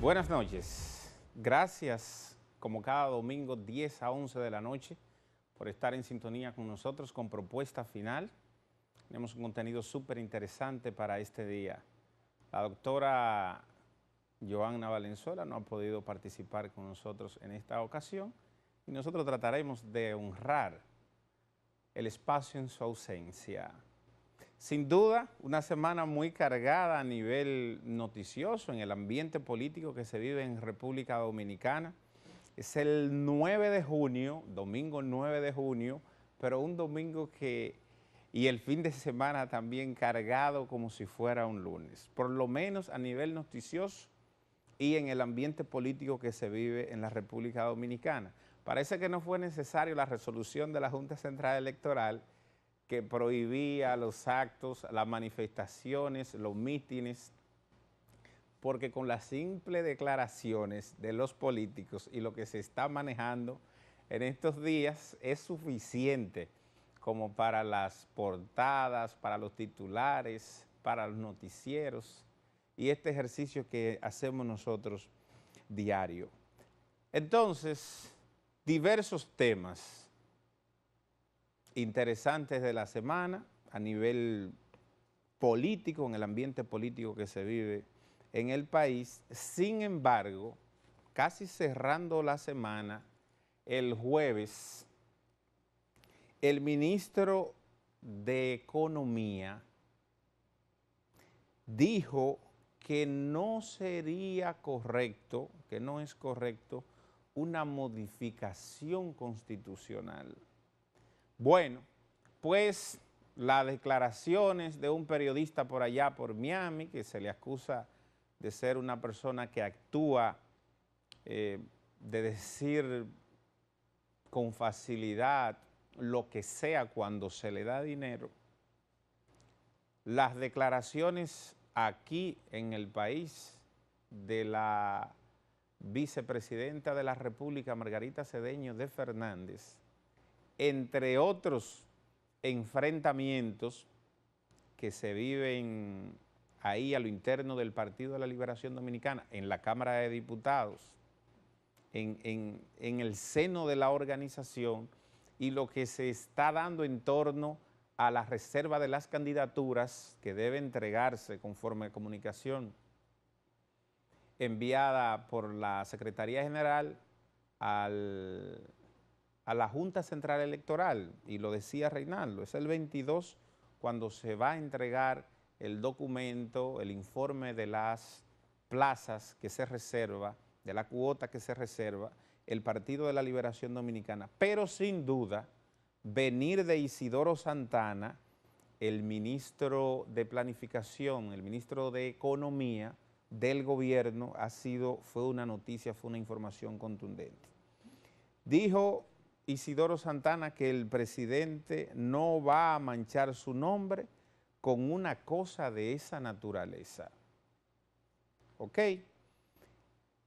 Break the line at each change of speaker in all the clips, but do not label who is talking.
Buenas noches. Gracias, como cada domingo, 10 a 11 de la noche, por estar en sintonía con nosotros con Propuesta Final. Tenemos un contenido súper interesante para este día. La doctora Joanna Valenzuela no ha podido participar con nosotros en esta ocasión y nosotros trataremos de honrar el espacio en su ausencia. Sin duda, una semana muy cargada a nivel noticioso en el ambiente político que se vive en República Dominicana. Es el 9 de junio, domingo 9 de junio, pero un domingo y el fin de semana también cargado como si fuera un lunes, por lo menos a nivel noticioso y en el ambiente político que se vive en la República Dominicana. Parece que no fue necesario la resolución de la Junta Central Electoral que prohibía los actos, las manifestaciones, los mítines, porque con las simples declaraciones de los políticos y lo que se está manejando en estos días es suficiente como para las portadas, para los titulares, para los noticieros y este ejercicio que hacemos nosotros diario. Entonces, diversos temas interesantes de la semana a nivel político, en el ambiente político que se vive en el país. Sin embargo, casi cerrando la semana, el jueves, el ministro de Economía dijo que no sería correcto, que no es correcto, una modificación constitucional. Bueno, pues las declaraciones de un periodista por allá, por Miami, que se le acusa de ser una persona que actúa, de decir con facilidad lo que sea cuando se le da dinero, las declaraciones aquí en el país de la vicepresidenta de la República, Margarita Cedeño de Fernández, entre otros enfrentamientos que se viven ahí a lo interno del Partido de la Liberación Dominicana, en la Cámara de Diputados, en el seno de la organización y lo que se está dando en torno a la reserva de las candidaturas que debe entregarse conforme a comunicación enviada por la Secretaría General a la Junta Central Electoral, y lo decía Reinaldo, es el 22 cuando se va a entregar el documento, el informe de las plazas que se reserva, de la cuota que se reserva, el Partido de la Liberación Dominicana. Pero sin duda, venir de Isidoro Santana, el ministro de Planificación, el ministro de Economía del gobierno, fue una noticia, fue una información contundente. Dijo Isidoro Santana que el presidente no va a manchar su nombre con una cosa de esa naturaleza. ¿Ok?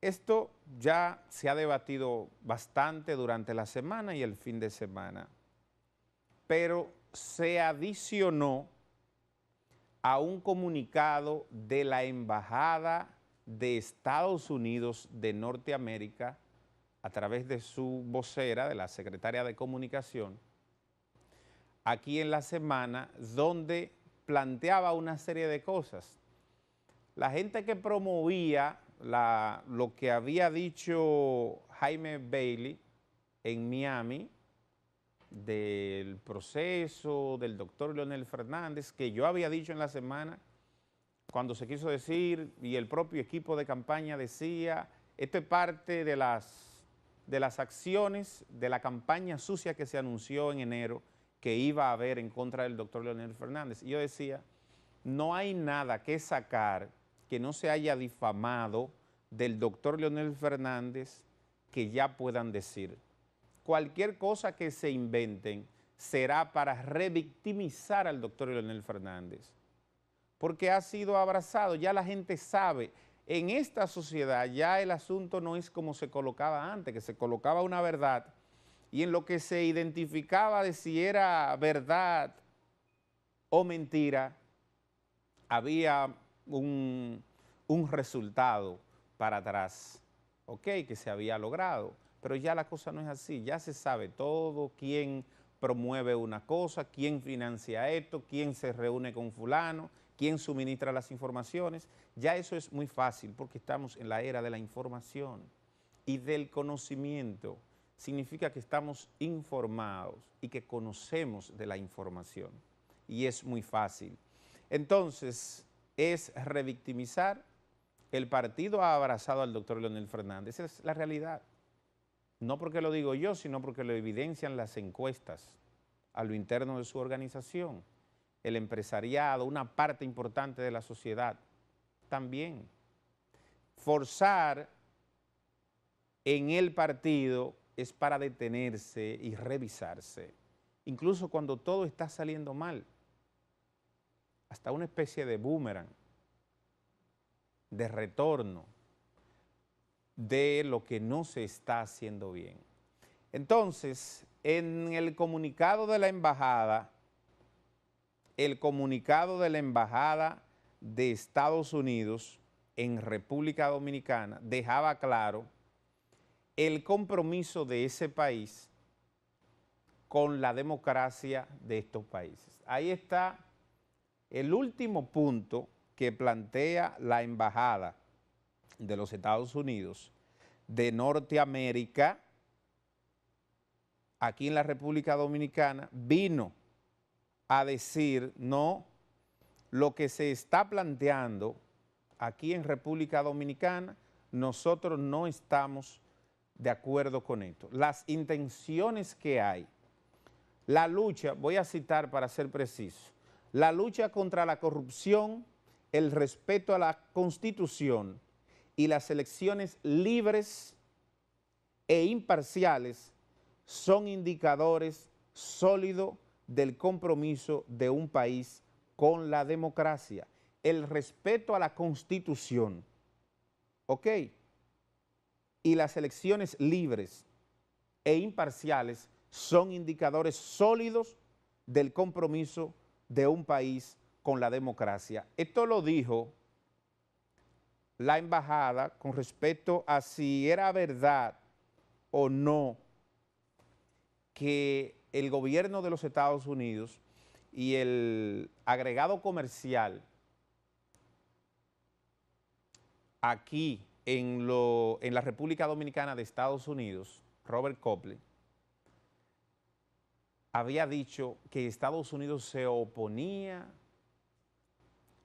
Esto ya se ha debatido bastante durante la semana y el fin de semana, pero se adicionó a un comunicado de la Embajada de Estados Unidos de Norteamérica a través de su vocera, de la secretaria de Comunicación, aquí en la semana, donde planteaba una serie de cosas. La gente que promovía lo que había dicho Jaime Bailey en Miami, del proceso del doctor Leonel Fernández, que yo había dicho en la semana, cuando se quiso decir, y el propio equipo de campaña decía, esto es parte de las acciones de la campaña sucia que se anunció en enero que iba a haber en contra del doctor Leonel Fernández. Y yo decía, no hay nada que sacar que no se haya difamado del doctor Leonel Fernández que ya puedan decir. Cualquier cosa que se inventen será para revictimizar al doctor Leonel Fernández, porque ha sido abrazado, ya la gente sabe. En esta sociedad ya el asunto no es como se colocaba antes, que se colocaba una verdad y en lo que se identificaba de si era verdad o mentira, había un resultado para atrás, ok, que se había logrado, pero ya la cosa no es así, ya se sabe todo, quién promueve una cosa, quién financia esto, quién se reúne con fulano, quién suministra las informaciones, ya eso es muy fácil porque estamos en la era de la información y del conocimiento. Significa que estamos informados y que conocemos de la información y es muy fácil. Entonces, es revictimizar. El partido ha abrazado al doctor Leonel Fernández, esa es la realidad. No porque lo digo yo, sino porque lo evidencian las encuestas a lo interno de su organización, el empresariado, una parte importante de la sociedad también. Forzar en el partido es para detenerse y revisarse, incluso cuando todo está saliendo mal, hasta una especie de boomerang, de retorno de lo que no se está haciendo bien. Entonces, en el comunicado de la embajada, de Estados Unidos en República Dominicana dejaba claro el compromiso de ese país con la democracia de estos países. Ahí está el último punto que plantea la embajada de los Estados Unidos de Norteamérica aquí en la República Dominicana, vino a decir, no, lo que se está planteando aquí en República Dominicana, nosotros no estamos de acuerdo con esto. Las intenciones que hay, la lucha, voy a citar para ser preciso, la lucha contra la corrupción, el respeto a la Constitución y las elecciones libres e imparciales son indicadores sólidos del compromiso de un país con la democracia. El respeto a la Constitución, ¿ok? Y las elecciones libres e imparciales son indicadores sólidos del compromiso de un país con la democracia. Esto lo dijo la embajada con respecto a si era verdad o no que el gobierno de los Estados Unidos y el agregado comercial aquí en la República Dominicana de Estados Unidos, Robert Copley, había dicho que Estados Unidos se oponía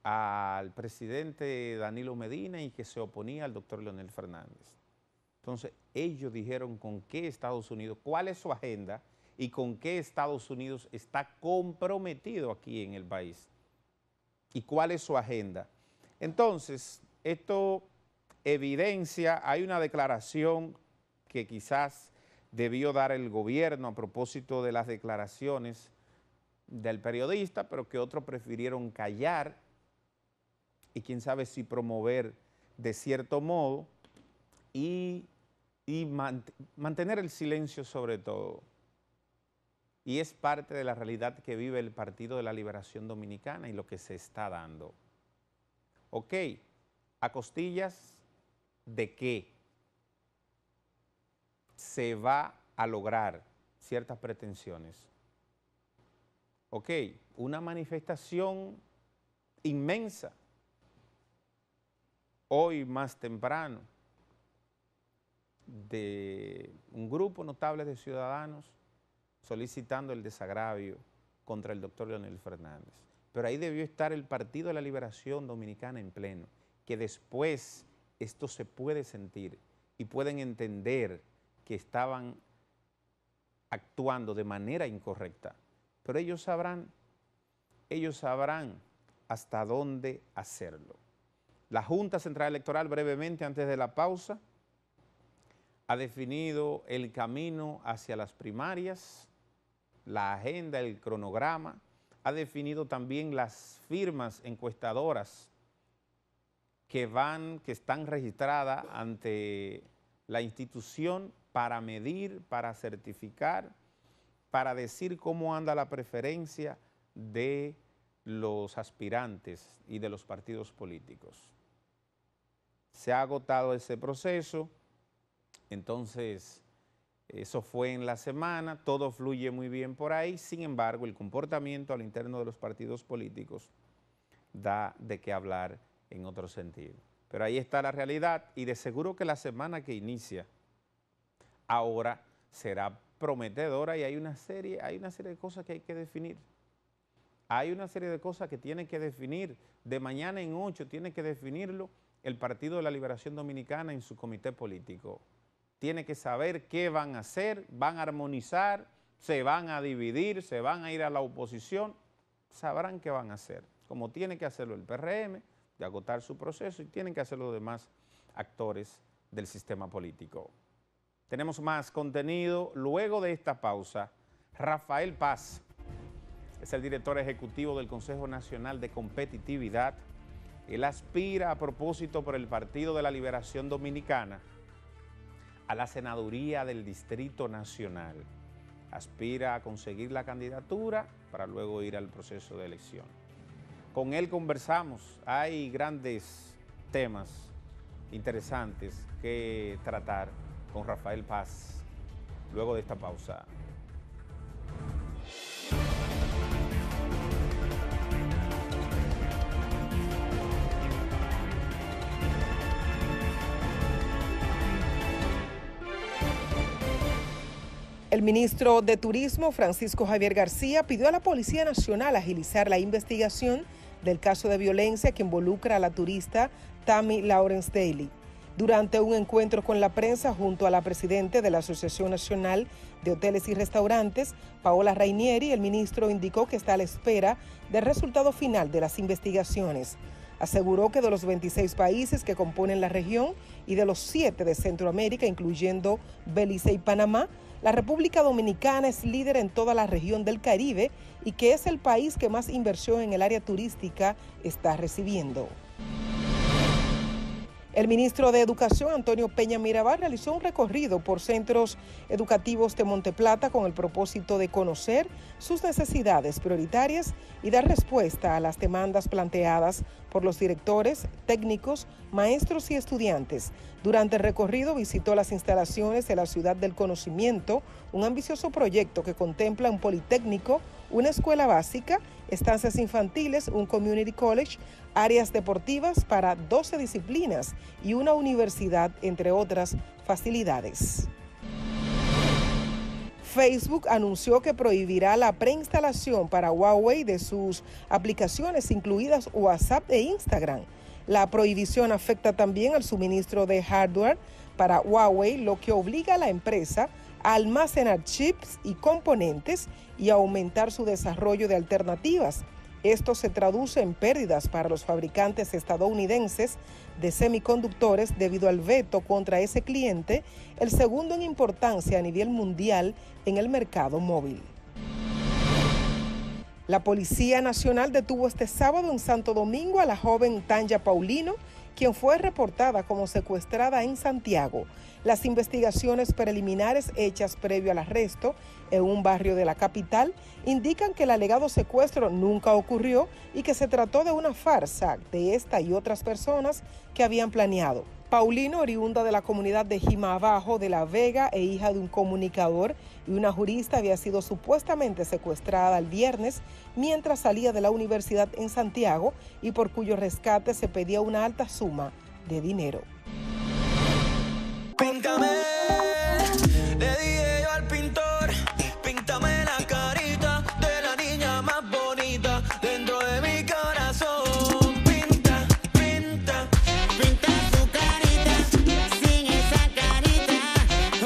al presidente Danilo Medina y que se oponía al doctor Leonel Fernández. Entonces, ellos dijeron con qué Estados Unidos, cuál es su agenda y con qué Estados Unidos está comprometido aquí en el país y cuál es su agenda. Entonces, esto evidencia, hay una declaración que quizás debió dar el gobierno a propósito de las declaraciones del periodista, pero que otros prefirieron callar y quién sabe si promover de cierto modo y mantener el silencio sobre todo. Y es parte de la realidad que vive el Partido de la Liberación Dominicana y lo que se está dando. Ok, ¿a costillas de qué se va a lograr ciertas pretensiones? Ok, una manifestación inmensa, hoy más temprano, de un grupo notable de ciudadanos solicitando el desagravio contra el doctor Leonel Fernández. Pero ahí debió estar el Partido de la Liberación Dominicana en pleno, que después esto se puede sentir y pueden entender que estaban actuando de manera incorrecta, pero ellos sabrán hasta dónde hacerlo. La Junta Central Electoral, brevemente antes de la pausa, ha definido el camino hacia las primarias, la agenda, el cronograma, ha definido también las firmas encuestadoras que están registradas ante la institución para medir, para certificar, para decir cómo anda la preferencia de los aspirantes y de los partidos políticos. Se ha agotado ese proceso, entonces eso fue en la semana, todo fluye muy bien por ahí, sin embargo el comportamiento al interno de los partidos políticos da de qué hablar en otro sentido. Pero ahí está la realidad y de seguro que la semana que inicia ahora será prometedora y hay una serie de cosas que hay que definir. Hay una serie de cosas que tiene que definir. De mañana en 8 tiene que definirlo el Partido de la Liberación Dominicana en su comité político. Tiene que saber qué van a hacer, van a armonizar, se van a dividir, se van a ir a la oposición, sabrán qué van a hacer. Como tiene que hacerlo el PRM, de agotar su proceso, y tienen que hacerlo los demás actores del sistema político. Tenemos más contenido. Luego de esta pausa, Rafael Paz es el director ejecutivo del Consejo Nacional de Competitividad. Él aspira, a propósito por el Partido de la Liberación Dominicana, a la senaduría del Distrito Nacional. Aspira a conseguir la candidatura para luego ir al proceso de elección. Con él conversamos, hay grandes temas interesantes que tratar con Rafael Paz luego de esta pausa.
El ministro de Turismo, Francisco Javier García, pidió a la Policía Nacional agilizar la investigación del caso de violencia que involucra a la turista Tammy Lawrence Daly. Durante un encuentro con la prensa junto a la presidenta de la Asociación Nacional de Hoteles y Restaurantes, Paola Rainieri, el ministro indicó que está a la espera del resultado final de las investigaciones. Aseguró que de los 26 países que componen la región y de los 7 de Centroamérica, incluyendo Belice y Panamá, la República Dominicana es líder en toda la región del Caribe y que es el país que más inversión en el área turística está recibiendo. El ministro de Educación, Antonio Peña Mirabal, realizó un recorrido por centros educativos de Monteplata con el propósito de conocer sus necesidades prioritarias y dar respuesta a las demandas planteadas por los directores, técnicos, maestros y estudiantes. Durante el recorrido visitó las instalaciones de la Ciudad del Conocimiento, un ambicioso proyecto que contempla un politécnico, una escuela básica, estancias infantiles, un community college, áreas deportivas para 12 disciplinas y una universidad, entre otras facilidades. Facebook anunció que prohibirá la preinstalación para Huawei de sus aplicaciones, incluidas WhatsApp e Instagram. La prohibición afecta también al suministro de hardware para Huawei, lo que obliga a la empresa a almacenar chips y componentes y a aumentar su desarrollo de alternativas. Esto se traduce en pérdidas para los fabricantes estadounidenses de semiconductores debido al veto contra ese cliente, el segundo en importancia a nivel mundial en el mercado móvil. La Policía Nacional detuvo este sábado en Santo Domingo a la joven Tanya Paulino, quien fue reportada como secuestrada en Santiago. Las investigaciones preliminares hechas previo al arresto en un barrio de la capital indican que el alegado secuestro nunca ocurrió y que se trató de una farsa de esta y otras personas que habían planeado. Paulino, oriunda de la comunidad de Jima Abajo de La Vega e hija de un comunicador y una jurista, había sido supuestamente secuestrada el viernes mientras salía de la universidad en Santiago y por cuyo rescate se pedía una alta suma de dinero.
Píntame, le dije yo al pintor, píntame la carita de la niña más bonita dentro de mi corazón. Pinta, pinta, pinta su carita, sin esa carita,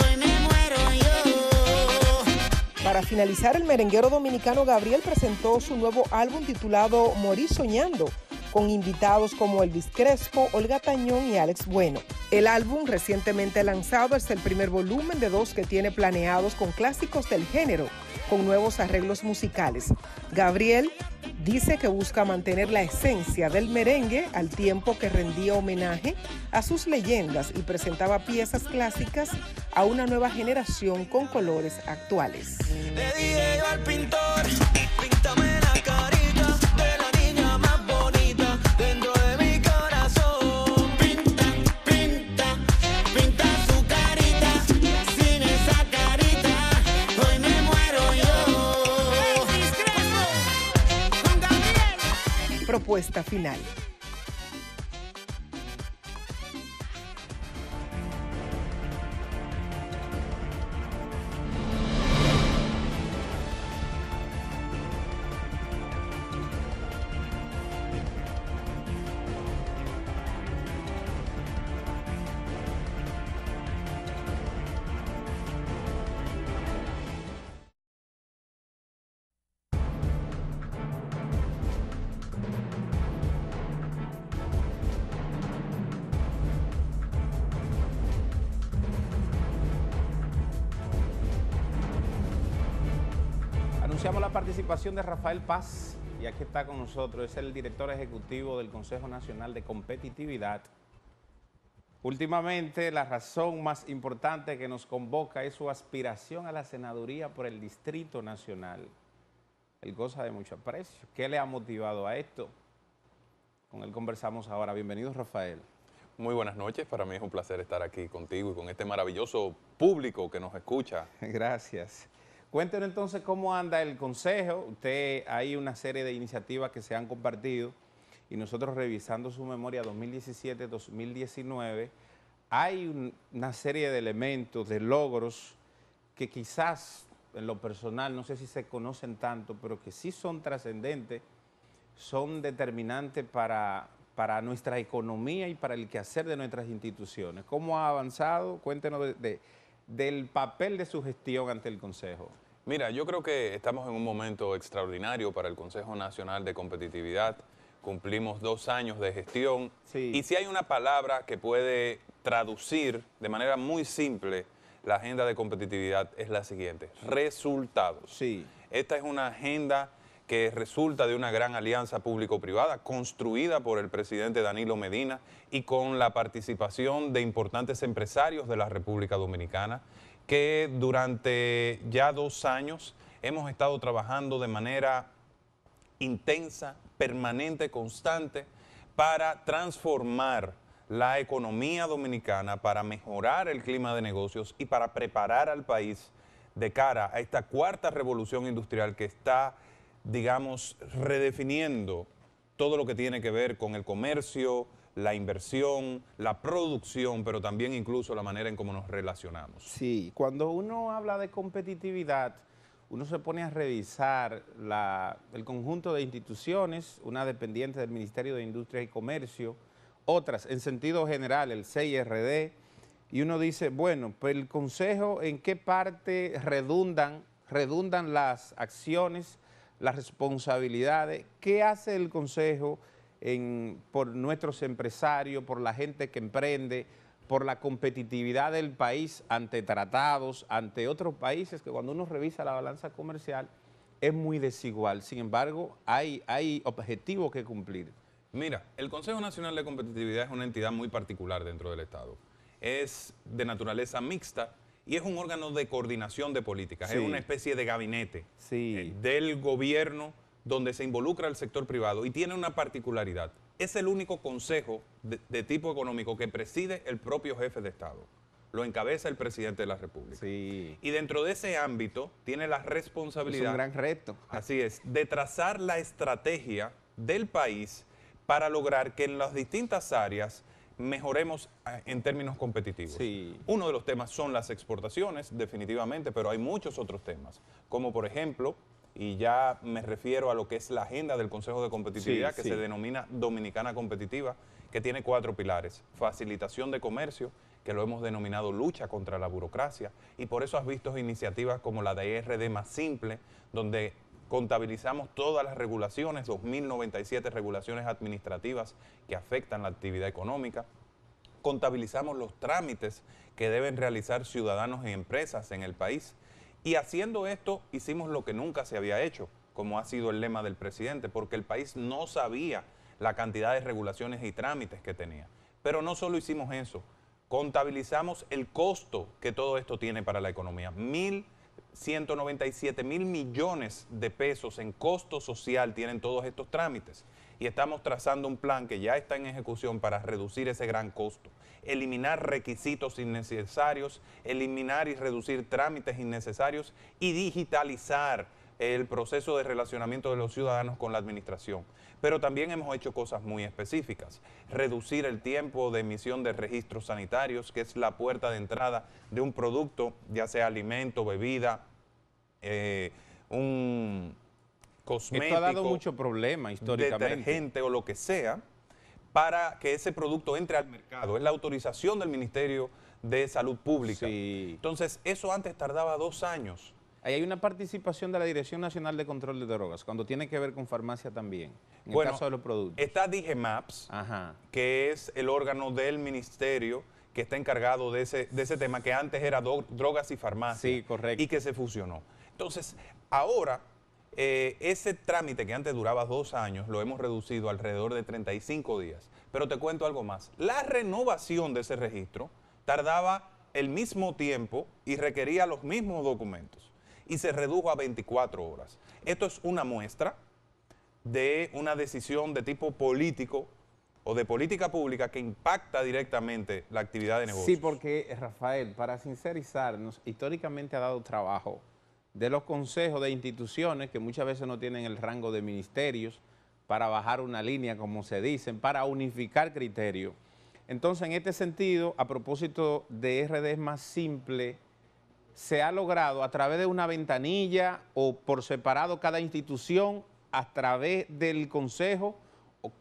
hoy me muero yo.
Para finalizar, el merenguero dominicano Gabriel presentó su nuevo álbum titulado Morir Soñando, con invitados como Elvis Crespo, Olga Tañón y Alex Bueno. El álbum, recientemente lanzado, es el primer volumen de 2 que tiene planeados con clásicos del género, con nuevos arreglos musicales. Gabriel dice que busca mantener la esencia del merengue al tiempo que rendía homenaje a sus leyendas y presentaba piezas clásicas a una nueva generación con colores actuales.
Le dije yo al pintor, píntame la carita de la niña más bonita dentro de mi corazón. Pinta,
respuesta final.
Anunciamos la participación de Rafael Paz y aquí está con nosotros, es el director ejecutivo del Consejo Nacional de Competitividad. Últimamente la razón más importante que nos convoca es su aspiración a la senaduría por el Distrito Nacional. Él goza de mucho aprecio. ¿Qué le ha motivado a esto? Con él conversamos ahora. Bienvenido, Rafael.
Muy buenas noches, para mí es un placer estar aquí contigo y con este maravilloso público que nos escucha.
Gracias. Cuéntenos entonces cómo anda el Consejo. Hay una serie de iniciativas que se han compartido y nosotros revisando su memoria 2017-2019, hay una serie de elementos, de logros que quizás en lo personal, no sé si se conocen tanto, pero que sí son trascendentes, son determinantes para nuestra economía y para el quehacer de nuestras instituciones. ¿Cómo ha avanzado? Cuéntenos del papel de su gestión ante el Consejo.
Mira, yo creo que estamos en un momento extraordinario para el Consejo Nacional de Competitividad. Cumplimos 2 años de gestión.
Sí.
Y si hay una palabra que puede traducir de manera muy simple la agenda de competitividad, es la siguiente: resultados.
Sí.
Esta es una agenda que resulta de una gran alianza público-privada construida por el presidente Danilo Medina y con la participación de importantes empresarios de la República Dominicana, que durante ya 2 años hemos estado trabajando de manera intensa, permanente, constante, para transformar la economía dominicana, para mejorar el clima de negocios y para preparar al país de cara a esta 4ª revolución industrial que está, digamos, redefiniendo todo lo que tiene que ver con el comercio, la inversión, la producción, pero también incluso la manera en cómo nos relacionamos.
Sí, cuando uno habla de competitividad, uno se pone a revisar el conjunto de instituciones, una dependiente del Ministerio de Industria y Comercio, otras en sentido general, el CIRD, y uno dice, bueno, pues el Consejo, ¿en qué parte redundan las acciones, las responsabilidades? ¿Qué hace el Consejo por nuestros empresarios, por la gente que emprende, por la competitividad del país ante tratados, ante otros países que cuando uno revisa la balanza comercial es muy desigual? Sin embargo, hay objetivos que cumplir.
Mira, el Consejo Nacional de Competitividad es una entidad muy particular dentro del Estado. Es de naturaleza mixta y es un órgano de coordinación de políticas.
Sí.
Es una especie de gabinete
Sí.
del gobierno donde se involucra el sector privado y tiene una particularidad. Es el único consejo de tipo económico que preside el propio jefe de Estado. Lo encabeza el presidente de la República.
Sí.
Y dentro de ese ámbito tiene la responsabilidad,
Es un gran reto.
así es, de trazar la estrategia del país para lograr que en las distintas áreas mejoremos en términos competitivos.
Sí.
Uno de los temas son las exportaciones, definitivamente, pero hay muchos otros temas, como por ejemplo, y ya me refiero a lo que es la agenda del Consejo de Competitividad, que se denomina Dominicana Competitiva, que tiene 4 pilares: facilitación de comercio, que lo hemos denominado lucha contra la burocracia, y por eso has visto iniciativas como la de RD Más Simple, donde contabilizamos todas las regulaciones, 2.097 regulaciones administrativas que afectan la actividad económica, contabilizamos los trámites que deben realizar ciudadanos y empresas en el país. Y haciendo esto hicimos lo que nunca se había hecho, como ha sido el lema del presidente, porque el país no sabía la cantidad de regulaciones y trámites que tenía. Pero no solo hicimos eso, contabilizamos el costo que todo esto tiene para la economía. 197 mil millones de pesos en costo social tienen todos estos trámites. Y estamos trazando un plan que ya está en ejecución para reducir ese gran costo, eliminar requisitos innecesarios, eliminar y reducir trámites innecesarios y digitalizar el proceso de relacionamiento de los ciudadanos con la administración. Pero también hemos hecho cosas muy específicas. Reducir el tiempo de emisión de registros sanitarios, que es la puerta de entrada de un producto, ya sea alimento, bebida, un cosmético.
Esto ha dado mucho problema históricamente.
Detergente o lo que sea, para que ese producto entre al mercado. Es la autorización del Ministerio de Salud Pública.
Sí.
Entonces, eso antes tardaba 2 años.
Ahí hay una participación de la Dirección Nacional de Control de Drogas, cuando tiene que ver con farmacia también, en el caso de los productos.
Está DIGEMAPS, que es el órgano del ministerio que está encargado de ese tema, que antes era drogas y farmacia.
Sí, correcto.
Y que se fusionó. Entonces, ahora, ese trámite que antes duraba 2 años, lo hemos reducido alrededor de 35 días. Pero te cuento algo más. La renovación de ese registro tardaba el mismo tiempo y requería los mismos documentos. Y se redujo a 24 horas. Esto es una muestra de una decisión de tipo político o de política pública que impacta directamente la actividad de negocios.
Sí, porque, Rafael, para sincerizarnos, históricamente ha dado trabajo de los consejos de instituciones que muchas veces no tienen el rango de ministerios para bajar una línea, como se dicen, para unificar criterios. Entonces, en este sentido, a propósito de RD más simple, se ha logrado a través de una ventanilla o por separado cada institución a través del consejo.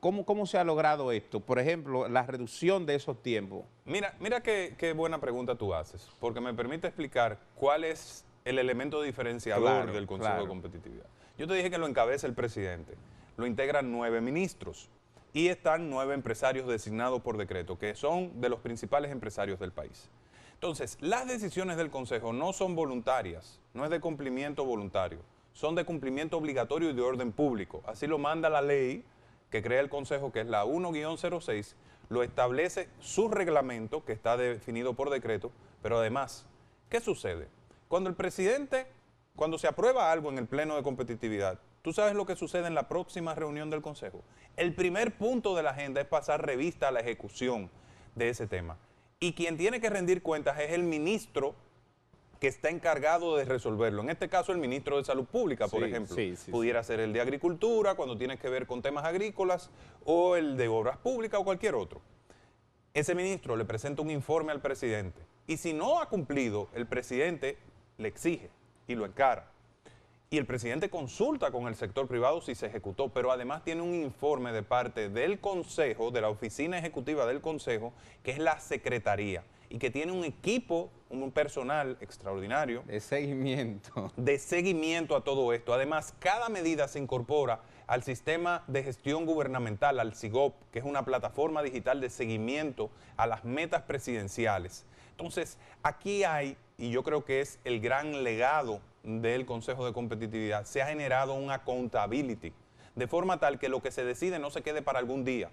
¿Cómo se ha logrado esto? Por ejemplo, la reducción de esos tiempos.
Mira qué buena pregunta tú haces, porque me permite explicar cuál es el elemento diferenciador del Consejo de Competitividad. Yo te dije que lo encabeza el presidente, lo integran 9 ministros y están 9 empresarios designados por decreto, que son de los principales empresarios del país. Entonces, las decisiones del Consejo no son voluntarias, no es de cumplimiento voluntario, son de cumplimiento obligatorio y de orden público. Así lo manda la ley que crea el Consejo, que es la 1-06, lo establece su reglamento, que está definido por decreto, pero además, ¿qué sucede? Cuando se aprueba algo en el Pleno de Competitividad, ¿tú sabes lo que sucede en la próxima reunión del Consejo? El primer punto de la agenda es pasar revista a la ejecución de ese tema. Y quien tiene que rendir cuentas es el ministro que está encargado de resolverlo. En este caso, el ministro de Salud Pública, por ejemplo. Pudiera ser el de Agricultura, cuando tiene que ver con temas agrícolas, o el de Obras Públicas o cualquier otro. Ese ministro le presenta un informe al presidente. Y si no ha cumplido, el presidente le exige y lo encara. Y el presidente consulta con el sector privado si se ejecutó, pero además tiene un informe de parte del Consejo, de la oficina ejecutiva del Consejo, que es la Secretaría, y que tiene un equipo, un personal extraordinario.
De seguimiento.
De seguimiento a todo esto. Además, cada medida se incorpora al sistema de gestión gubernamental, al SIGOP, que es una plataforma digital de seguimiento a las metas presidenciales. Entonces, aquí hay, y yo creo que es el gran legado del Consejo de Competitividad, se ha generado un accountability, de forma tal que lo que se decide no se quede para algún día.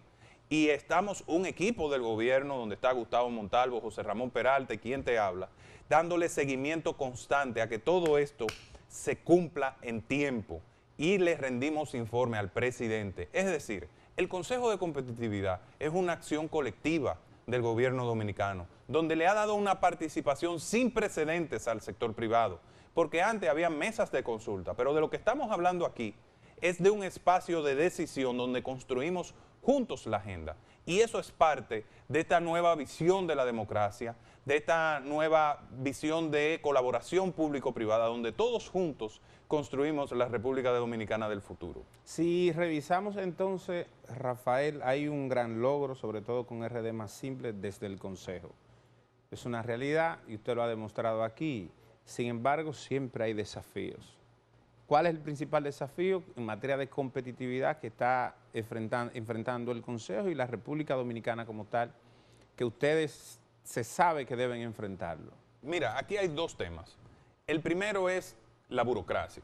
Y estamos un equipo del gobierno, donde está Gustavo Montalvo, José Ramón Peralta y quien te habla, dándole seguimiento constante a que todo esto se cumpla en tiempo, y le rendimos informe al presidente. Es decir, el Consejo de Competitividad es una acción colectiva del gobierno dominicano, donde le ha dado una participación sin precedentes al sector privado, porque antes había mesas de consulta, pero de lo que estamos hablando aquí es de un espacio de decisión donde construimos juntos la agenda. Y eso es parte de esta nueva visión de la democracia, de esta nueva visión de colaboración público-privada, donde todos juntos construimos la República Dominicana del futuro.
Si revisamos entonces, Rafael, hay un gran logro, sobre todo con RD más simple, desde el Consejo. Es una realidad y usted lo ha demostrado aquí. Sin embargo, siempre hay desafíos. ¿Cuál es el principal desafío en materia de competitividad que está enfrentando el Consejo y la República Dominicana como tal, que ustedes se sabe que deben enfrentarlo?
Mira, aquí hay 2 temas. El primero es la burocracia.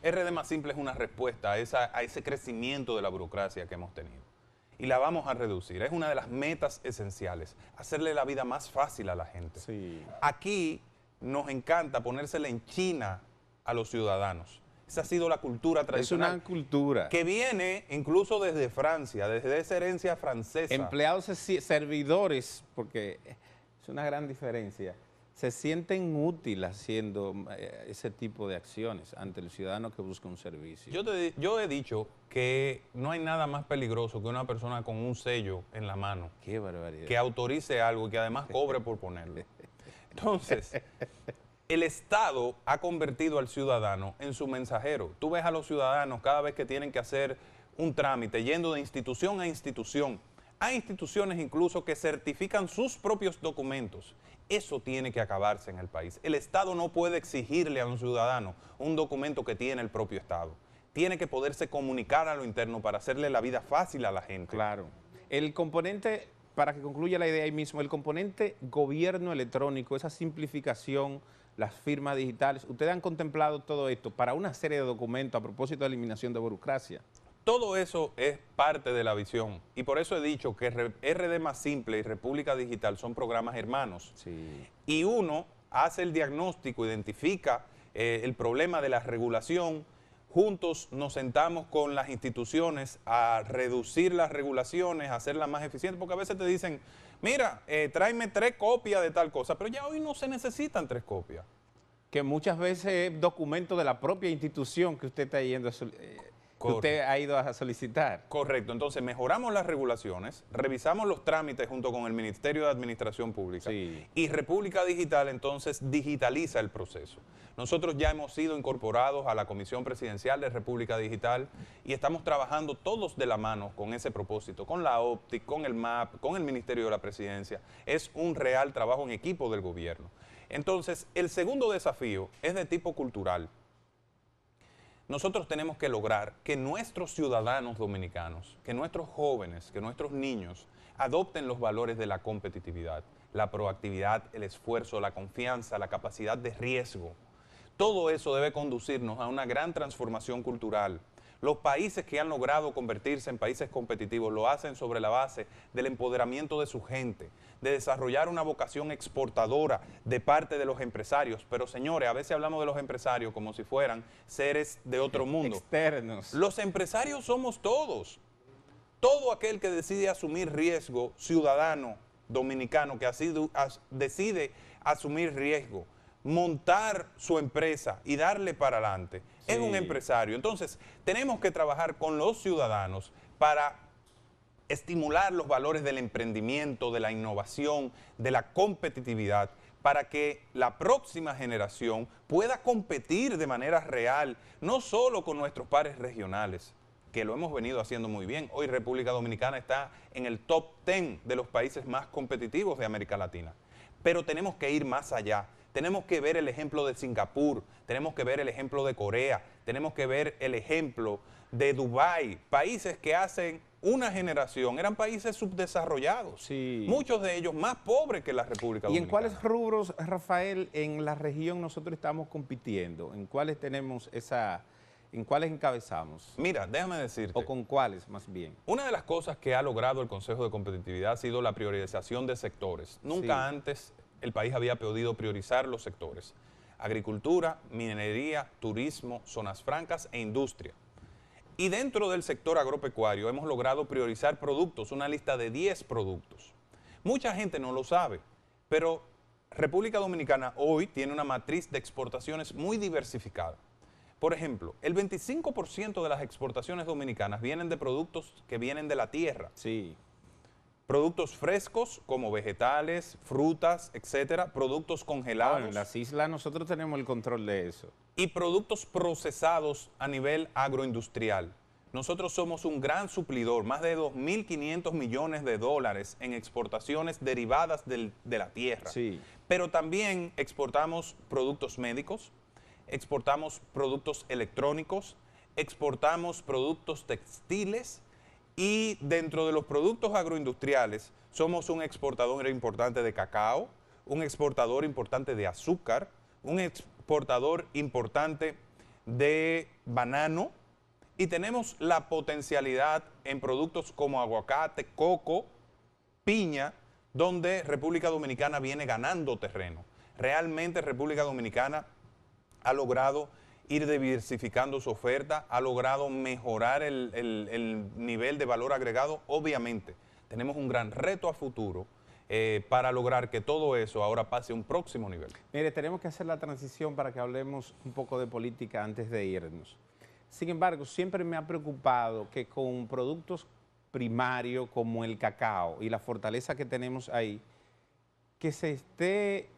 RD más simple es una respuesta a ese crecimiento de la burocracia que hemos tenido. Y la vamos a reducir. Es una de las metas esenciales, hacerle la vida más fácil a la gente.
Sí.
Aquí nos encanta ponérsela en China a los ciudadanos. Esa ha sido la cultura tradicional.
Es una cultura.
Que viene incluso desde Francia, desde esa herencia francesa.
Empleados servidores, porque es una gran diferencia. se sienten útiles haciendo ese tipo de acciones ante el ciudadano que busca un servicio.
Yo he dicho que no hay nada más peligroso que una persona con un sello en la mano.
Qué barbaridad.
Que autorice algo y que además cobre por ponerlo. Entonces, el Estado ha convertido al ciudadano en su mensajero. Tú ves a los ciudadanos cada vez que tienen que hacer un trámite, yendo de institución a institución. Hay instituciones incluso que certifican sus propios documentos. Eso tiene que acabarse en el país. El Estado no puede exigirle a un ciudadano un documento que tiene el propio Estado. Tiene que poderse comunicar a lo interno para hacerle la vida fácil a la gente.
Claro. El componente, para que concluya la idea ahí mismo, el componente gobierno electrónico, esa simplificación, las firmas digitales, ¿ustedes han contemplado todo esto para una serie de documentos a propósito de eliminación de burocracia?
Todo eso es parte de la visión y por eso he dicho que RD Más Simple y República Digital son programas hermanos.
Sí.
Y uno hace el diagnóstico, identifica el problema de la regulación, juntos nos sentamos con las instituciones a reducir las regulaciones, a hacerlas más eficientes, porque a veces te dicen, mira, tráeme 3 copias de tal cosa, pero ya hoy no se necesitan 3 copias.
Que muchas veces es documento de la propia institución que usted está yendo que usted ha ido a solicitar.
Correcto, entonces mejoramos las regulaciones, revisamos los trámites junto con el Ministerio de Administración Pública y República Digital entonces digitaliza el proceso. Nosotros ya hemos sido incorporados a la Comisión Presidencial de República Digital y estamos trabajando todos de la mano con ese propósito, con la OPTIC, con el MAP, con el Ministerio de la Presidencia. Es un real trabajo en equipo del gobierno. Entonces, el segundo desafío es de tipo cultural. Nosotros tenemos que lograr que nuestros ciudadanos dominicanos, que nuestros jóvenes, que nuestros niños adopten los valores de la competitividad, la proactividad, el esfuerzo, la confianza, la capacidad de riesgo. Todo eso debe conducirnos a una gran transformación cultural. Los países que han logrado convertirse en países competitivos lo hacen sobre la base del empoderamiento de su gente, de desarrollar una vocación exportadora de parte de los empresarios. Pero señores, a veces hablamos de los empresarios como si fueran seres de otro mundo.
Externos.
Los empresarios somos todos. Todo aquel que decide asumir riesgo, ciudadano dominicano que decide asumir riesgo, montar su empresa y darle para adelante, es un empresario. Entonces, tenemos que trabajar con los ciudadanos para estimular los valores del emprendimiento, de la innovación, de la competitividad, para que la próxima generación pueda competir de manera real, no solo con nuestros pares regionales, que lo hemos venido haciendo muy bien. Hoy República Dominicana está en el top 10 de los países más competitivos de América Latina. Pero tenemos que ir más allá. Tenemos que ver el ejemplo de Singapur, tenemos que ver el ejemplo de Corea, tenemos que ver el ejemplo de Dubái, países que hace una generación eran países subdesarrollados, muchos de ellos más pobres que la República Dominicana.
¿Y en cuáles rubros, Rafael, en la región nosotros estamos compitiendo? ¿En cuáles tenemos en cuáles encabezamos?
Mira, déjame decirte.
¿O con cuáles, más bien?
Una de las cosas que ha logrado el Consejo de Competitividad ha sido la priorización de sectores. Nunca antes el país había podido priorizar los sectores: agricultura, minería, turismo, zonas francas e industria. Y dentro del sector agropecuario hemos logrado priorizar productos, una lista de 10 productos. Mucha gente no lo sabe, pero República Dominicana hoy tiene una matriz de exportaciones muy diversificada. Por ejemplo, el 25% de las exportaciones dominicanas vienen de productos que vienen de la tierra. Productos frescos como vegetales, frutas, etcétera, productos congelados.
Bueno, en las islas nosotros tenemos el control de eso.
Y productos procesados a nivel agroindustrial. Nosotros somos un gran suplidor, más de 2.500 millones de dólares en exportaciones derivadas de la tierra. Pero también exportamos productos médicos, exportamos productos electrónicos, exportamos productos textiles. Y dentro de los productos agroindustriales somos un exportador importante de cacao, un exportador importante de azúcar, un exportador importante de banano y tenemos la potencialidad en productos como aguacate, coco, piña, donde República Dominicana viene ganando terreno. Realmente República Dominicana ha logrado ir diversificando su oferta, ha logrado mejorar el nivel de valor agregado. Obviamente, tenemos un gran reto a futuro para lograr que todo eso ahora pase a un próximo nivel.
Mire, tenemos que hacer la transición para que hablemos un poco de política antes de irnos. Sin embargo, siempre me ha preocupado que con productos primarios como el cacao y la fortaleza que tenemos ahí, que se esté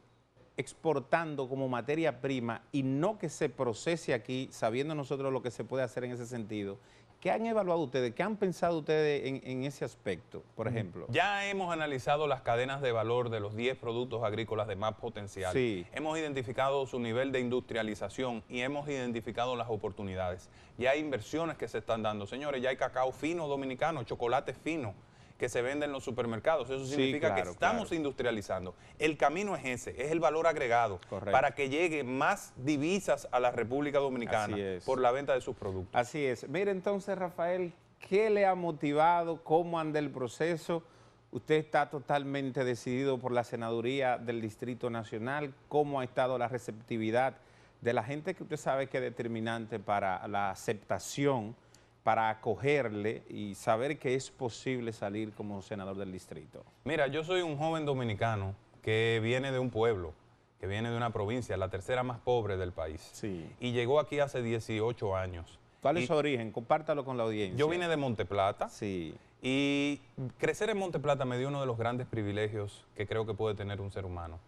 exportando como materia prima y no que se procese aquí, sabiendo nosotros lo que se puede hacer en ese sentido. ¿Qué han evaluado ustedes? ¿Qué han pensado ustedes en ese aspecto, por ejemplo?
Ya hemos analizado las cadenas de valor de los 10 productos agrícolas de más potencial.
Sí.
Hemos identificado su nivel de industrialización y hemos identificado las oportunidades. Ya hay inversiones que se están dando. Señores, ya hay cacao fino dominicano, chocolate fino que se vende en los supermercados. Eso significa que estamos industrializando. El camino es ese, es el valor agregado.
Correcto.
Para que llegue más divisas a la República Dominicana por la venta de sus productos.
Así es. Mire entonces, Rafael, ¿qué le ha motivado? ¿Cómo anda el proceso? Usted está totalmente decidido por la senaduría del Distrito Nacional. ¿Cómo ha estado la receptividad de la gente que usted sabe que es determinante para la aceptación, para acogerle y saber que es posible salir como senador del distrito?
Mira, yo soy un joven dominicano que viene de un pueblo, que viene de una provincia, la tercera más pobre del país.
Sí.
Y llegó aquí hace 18 años.
¿Cuál es su origen? Compártalo con la audiencia.
Yo vine de Monteplata.
Sí.
Y crecer en Monteplata me dio uno de los grandes privilegios que creo que puede tener un ser humano.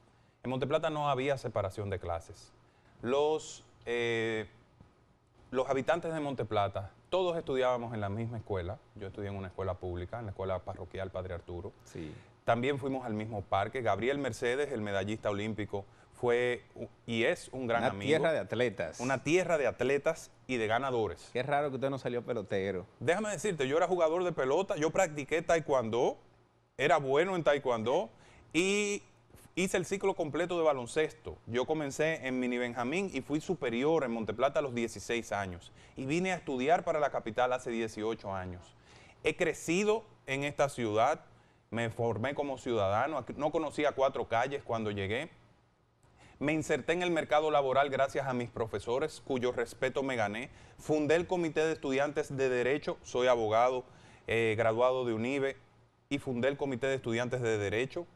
En Monteplata no había separación de clases. Los habitantes de Monteplata, todos estudiábamos en la misma escuela. Yo estudié en una escuela pública, en la escuela parroquial Padre Arturo.
Sí.
También fuimos al mismo parque. Gabriel Mercedes, el medallista olímpico, fue y es un gran amigo.
Una tierra de atletas.
Una tierra de atletas y de ganadores.
Qué raro que usted no salió pelotero.
Déjame decirte, yo era jugador de pelota, yo practiqué taekwondo, era bueno en taekwondo y hice el ciclo completo de baloncesto. Yo comencé en Mini Benjamín y fui superior en Monteplata a los 16 años. Y vine a estudiar para la capital hace 18 años. He crecido en esta ciudad, me formé como ciudadano, no conocía 4 calles cuando llegué. Me inserté en el mercado laboral gracias a mis profesores, cuyo respeto me gané. Fundé el Comité de Estudiantes de Derecho, soy abogado, graduado de UNIBE, y fundé el Comité de Estudiantes de Derecho.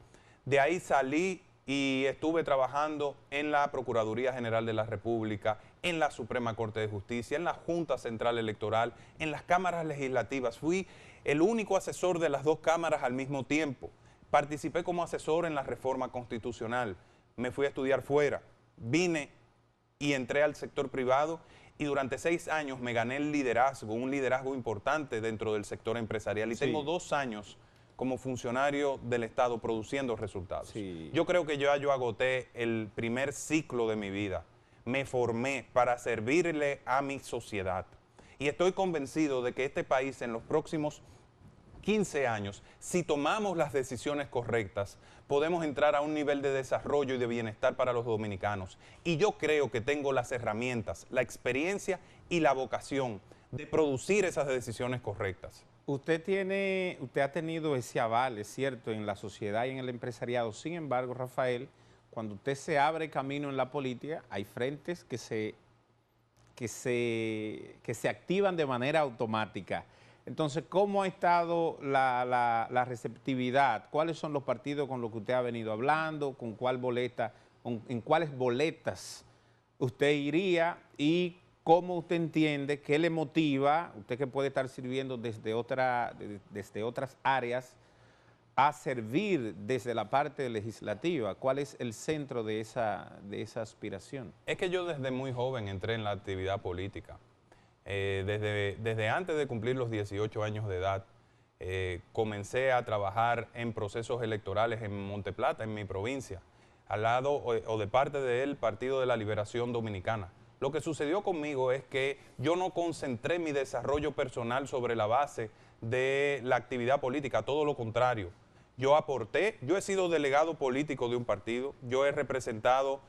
De ahí salí y estuve trabajando en la Procuraduría General de la República, en la Suprema Corte de Justicia, en la Junta Central Electoral, en las cámaras legislativas. Fui el único asesor de las 2 cámaras al mismo tiempo. Participé como asesor en la reforma constitucional. Me fui a estudiar fuera. Vine y entré al sector privado y durante 6 años me gané el liderazgo, un liderazgo importante dentro del sector empresarial. Y tengo 2 años como funcionario del Estado produciendo resultados.
Sí.
Yo creo que yo agoté el primer ciclo de mi vida. Me formé para servirle a mi sociedad. Y estoy convencido de que este país en los próximos 15 años, si tomamos las decisiones correctas, podemos entrar a un nivel de desarrollo y de bienestar para los dominicanos. Y yo creo que tengo las herramientas, la experiencia y la vocación de producir esas decisiones correctas.
Usted ha tenido ese aval, es cierto, en la sociedad y en el empresariado. Sin embargo, Rafael, cuando usted se abre camino en la política, hay frentes que se activan de manera automática. Entonces, ¿cómo ha estado la receptividad? ¿Cuáles son los partidos con los que usted ha venido hablando? ¿Con cuál boleta, en cuáles boletas usted iría? Y ¿cómo usted entiende, qué le motiva, usted que puede estar sirviendo desde otras áreas, a servir desde la parte legislativa? ¿Cuál es el centro de esa aspiración?
Es que yo desde muy joven entré en la actividad política. Desde antes de cumplir los 18 años de edad, comencé a trabajar en procesos electorales en Monteplata, en mi provincia, al lado o de parte del Partido de la Liberación Dominicana. Lo que sucedió conmigo es que yo no concentré mi desarrollo personal sobre la base de la actividad política, todo lo contrario. Yo aporté, yo he sido delegado político de un partido, yo he representado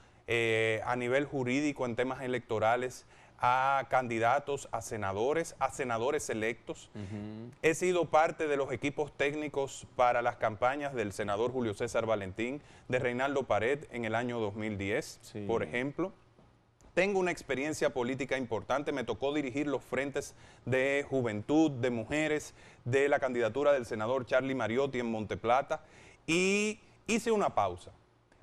a nivel jurídico en temas electorales a candidatos, a senadores electos. He sido parte de los equipos técnicos para las campañas del senador Julio César Valentín, de Reinaldo Pared en el año 2010, por ejemplo. Tengo una experiencia política importante, me tocó dirigir los frentes de juventud, de mujeres, de la candidatura del senador Charlie Mariotti en Monteplata y hice una pausa.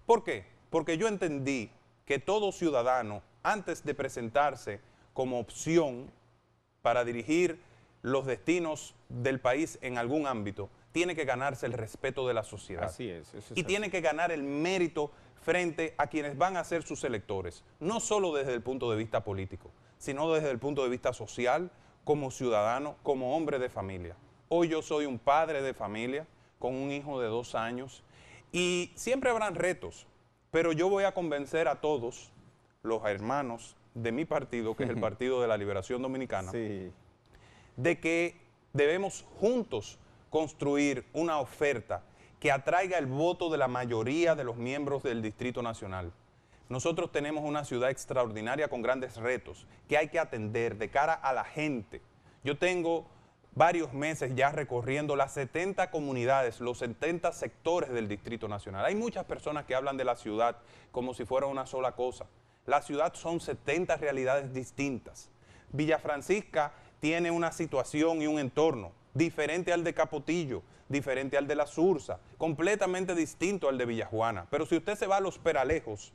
¿Por qué? Porque yo entendí que todo ciudadano, antes de presentarse como opción para dirigir los destinos del país en algún ámbito, tiene que ganarse el respeto de la sociedad.
Así es.
Y tiene que ganar el mérito frente a quienes van a ser sus electores, no solo desde el punto de vista político, sino desde el punto de vista social, como ciudadano, como hombre de familia. Hoy yo soy un padre de familia con un hijo de 2 años y siempre habrán retos, pero yo voy a convencer a todos los hermanos de mi partido, que es el Partido de la Liberación Dominicana,
Sí.
de que debemos juntos construir una oferta que atraiga el voto de la mayoría de los miembros del Distrito Nacional. Nosotros tenemos una ciudad extraordinaria con grandes retos que hay que atender de cara a la gente. Yo tengo varios meses ya recorriendo las 70 comunidades, los 70 sectores del Distrito Nacional. Hay muchas personas que hablan de la ciudad como si fuera una sola cosa. La ciudad son 70 realidades distintas. Villa Francisca tiene una situación y un entorno diferente al de Capotillo, diferente al de La Sursa, completamente distinto al de Villajuana. Pero si usted se va a Los Peralejos,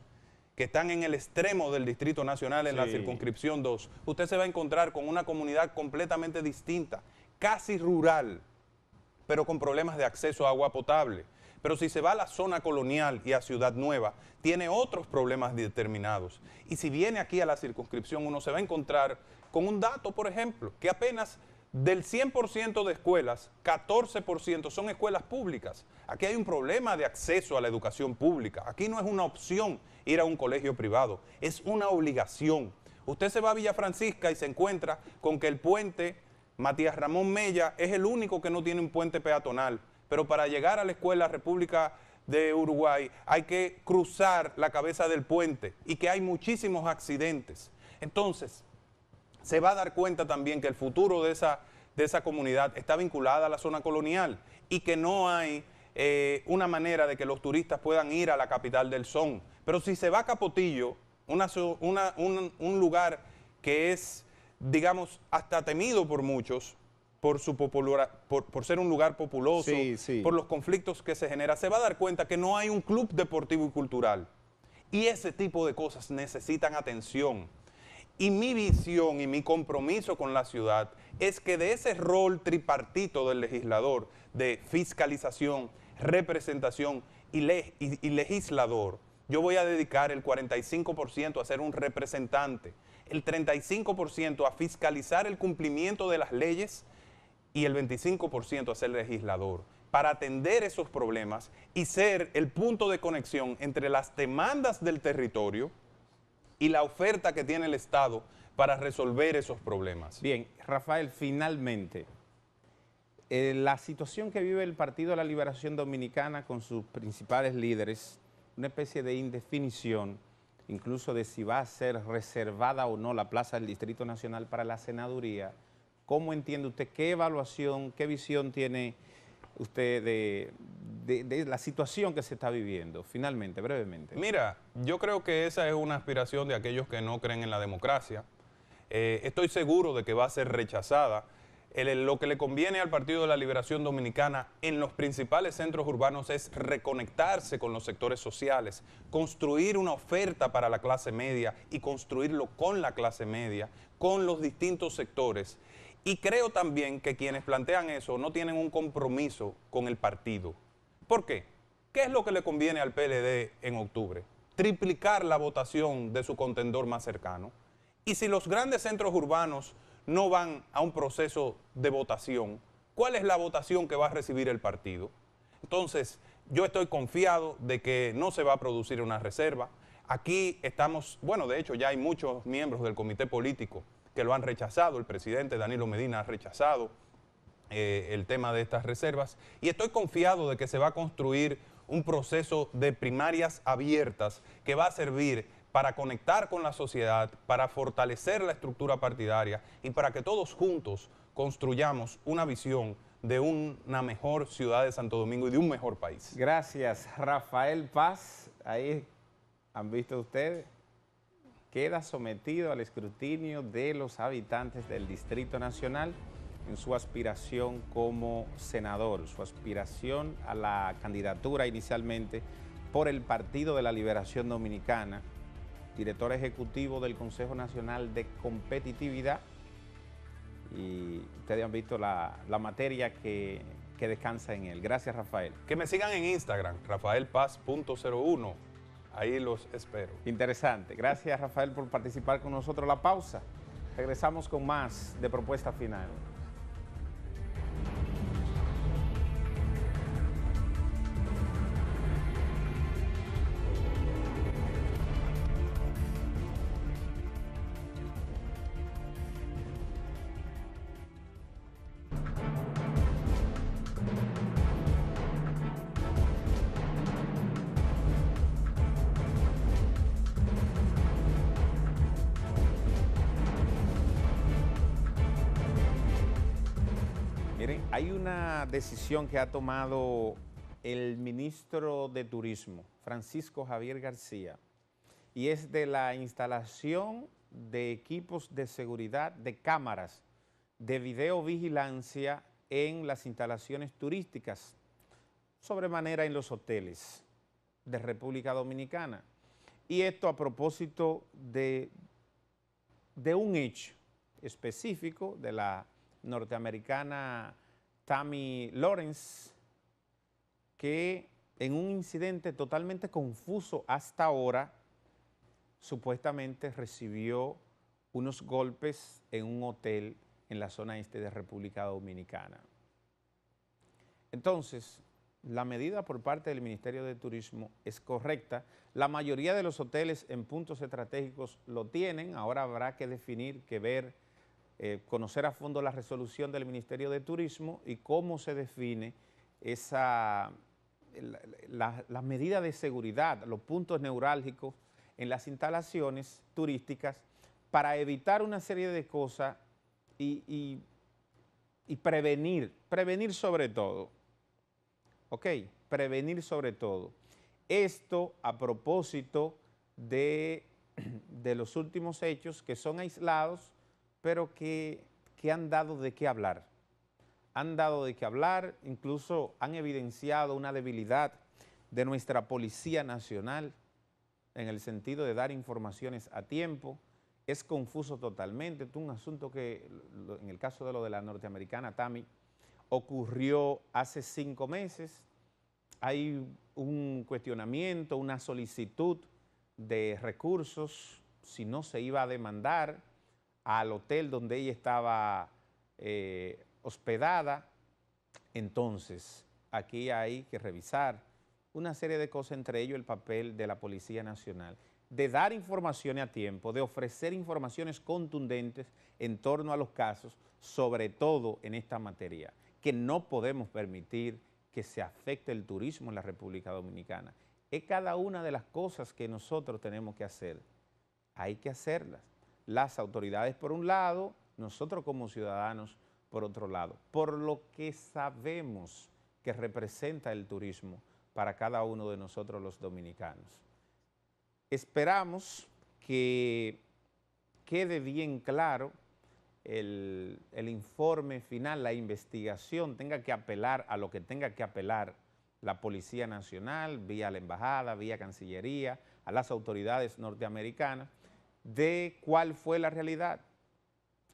que están en el extremo del Distrito Nacional, en la circunscripción 2, usted se va a encontrar con una comunidad completamente distinta, casi rural, pero con problemas de acceso a agua potable. Pero si se va a la zona colonial y a Ciudad Nueva, tiene otros problemas determinados. Y si viene aquí a la circunscripción, uno se va a encontrar con un dato, por ejemplo, que apenas del 100% de escuelas, 14% son escuelas públicas. Aquí hay un problema de acceso a la educación pública. Aquí no es una opción ir a un colegio privado, es una obligación. Usted se va a Villa Francisca y se encuentra con que el puente Matías Ramón Mella es el único que no tiene un puente peatonal, pero para llegar a la escuela República de Uruguay hay que cruzar la cabeza del puente y que hay muchísimos accidentes. Entonces, se va a dar cuenta también que el futuro de esa comunidad está vinculada a la zona colonial y que no hay una manera de que los turistas puedan ir a la capital del son. Pero si se va a Capotillo, un lugar que es, digamos, hasta temido por muchos, por ser un lugar populoso, por los conflictos que se generan, se va a dar cuenta que no hay un club deportivo y cultural. Y ese tipo de cosas necesitan atención. Y mi visión y mi compromiso con la ciudad es que de ese rol tripartito del legislador, de fiscalización, representación y legislador, yo voy a dedicar el 45% a ser un representante, el 35% a fiscalizar el cumplimiento de las leyes y el 25% a ser legislador, para atender esos problemas y ser el punto de conexión entre las demandas del territorio y la oferta que tiene el Estado para resolver esos problemas.
Bien, Rafael, finalmente, la situación que vive el Partido de la Liberación Dominicana con sus principales líderes, una especie de indefinición, incluso de si va a ser reservada o no la plaza del Distrito Nacional para la senaduría. ¿Cómo entiende usted, qué evaluación, qué visión tiene usted de la situación que se está viviendo? Finalmente, brevemente.
Mira, yo creo que esa es una aspiración de aquellos que no creen en la democracia. Estoy seguro de que va a ser rechazada. Lo que le conviene al Partido de la Liberación Dominicana en los principales centros urbanos es reconectarse con los sectores sociales, construir una oferta para la clase media y construirlo con la clase media, con los distintos sectores. Y creo también que quienes plantean eso no tienen un compromiso con el partido. ¿Por qué? ¿Qué es lo que le conviene al PLD en octubre? Triplicar la votación de su contendor más cercano. Y si los grandes centros urbanos no van a un proceso de votación, ¿cuál es la votación que va a recibir el partido? Entonces, yo estoy confiado de que no se va a producir una reserva. Aquí estamos, bueno, de hecho ya hay muchos miembros del comité político que lo han rechazado. El presidente Danilo Medina ha rechazado el tema de estas reservas, y estoy confiado de que se va a construir un proceso de primarias abiertas que va a servir para conectar con la sociedad, para fortalecer la estructura partidaria y para que todos juntos construyamos una visión de una mejor ciudad de Santo Domingo y de un mejor país.
Gracias, Rafael Paz. Ahí han visto ustedes, queda sometido al escrutinio de los habitantes del Distrito Nacional en su aspiración como senador, su aspiración a la candidatura inicialmente por el Partido de la Liberación Dominicana, director ejecutivo del Consejo Nacional de Competitividad, y ustedes han visto la materia que descansa en él. Gracias, Rafael.
Que me sigan en Instagram, rafaelpaz.01. Ahí los espero.
Interesante. Gracias, Rafael, por participar con nosotros. La pausa. Regresamos con más de Propuesta Final. Miren, hay una decisión que ha tomado el ministro de Turismo, Francisco Javier García, y es de la instalación de equipos de seguridad, de cámaras de videovigilancia en las instalaciones turísticas, sobremanera en los hoteles de República Dominicana. Y esto a propósito de un hecho específico de la norteamericana Tammy Lawrence, que en un incidente totalmente confuso hasta ahora, supuestamente recibió unos golpes en un hotel en la zona este de República Dominicana. Entonces, la medida por parte del Ministerio de Turismo es correcta. La mayoría de los hoteles en puntos estratégicos lo tienen. Ahora habrá que definir, que ver, conocer a fondo la resolución del Ministerio de Turismo y cómo se define la medida de seguridad, los puntos neurálgicos en las instalaciones turísticas para evitar una serie de cosas y prevenir sobre todo. ¿Ok? Prevenir sobre todo. Esto a propósito de los últimos hechos que son aislados, pero que han dado de qué hablar. Han dado de qué hablar, incluso han evidenciado una debilidad de nuestra Policía Nacional en el sentido de dar informaciones a tiempo. Es confuso totalmente. Es un asunto que, en el caso de lo de la norteamericana Tammy, ocurrió hace 5 meses. Hay un cuestionamiento, una solicitud de recursos, si no se iba a demandar al hotel donde ella estaba hospedada. Entonces, aquí hay que revisar una serie de cosas, entre ellos el papel de la Policía Nacional, de dar informaciones a tiempo, de ofrecer informaciones contundentes en torno a los casos, sobre todo en esta materia, que no podemos permitir que se afecte el turismo en la República Dominicana. Es cada una de las cosas que nosotros tenemos que hacer. Hay que hacerlas. Las autoridades por un lado, nosotros como ciudadanos por otro lado, por lo que sabemos que representa el turismo para cada uno de nosotros los dominicanos. Esperamos que quede bien claro el informe final, la investigación, tenga que apelar a lo que tenga que apelar la Policía Nacional, vía la Embajada, vía Cancillería, a las autoridades norteamericanas, de cuál fue la realidad.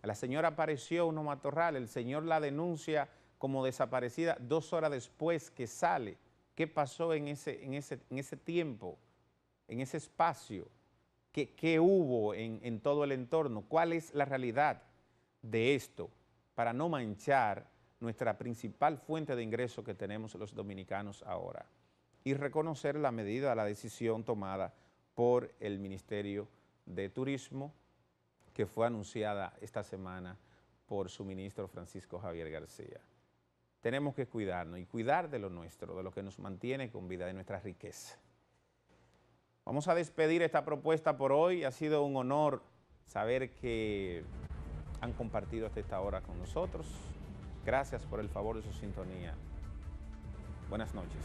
La señora apareció en unos matorrales, el señor la denuncia como desaparecida 2 horas después que sale. ¿Qué pasó en ese tiempo, en ese espacio? ¿Qué hubo en todo el entorno? ¿Cuál es la realidad de esto? Para no manchar nuestra principal fuente de ingreso que tenemos los dominicanos ahora. Y reconocer la medida, la decisión tomada por el Ministerio de Turismo, que fue anunciada esta semana por su ministro Francisco Javier García. Tenemos que cuidarnos y cuidar de lo nuestro, de lo que nos mantiene con vida, de nuestra riqueza. Vamos a despedir esta propuesta por hoy. Ha sido un honor saber que han compartido hasta esta hora con nosotros. Gracias por el favor de su sintonía. Buenas noches.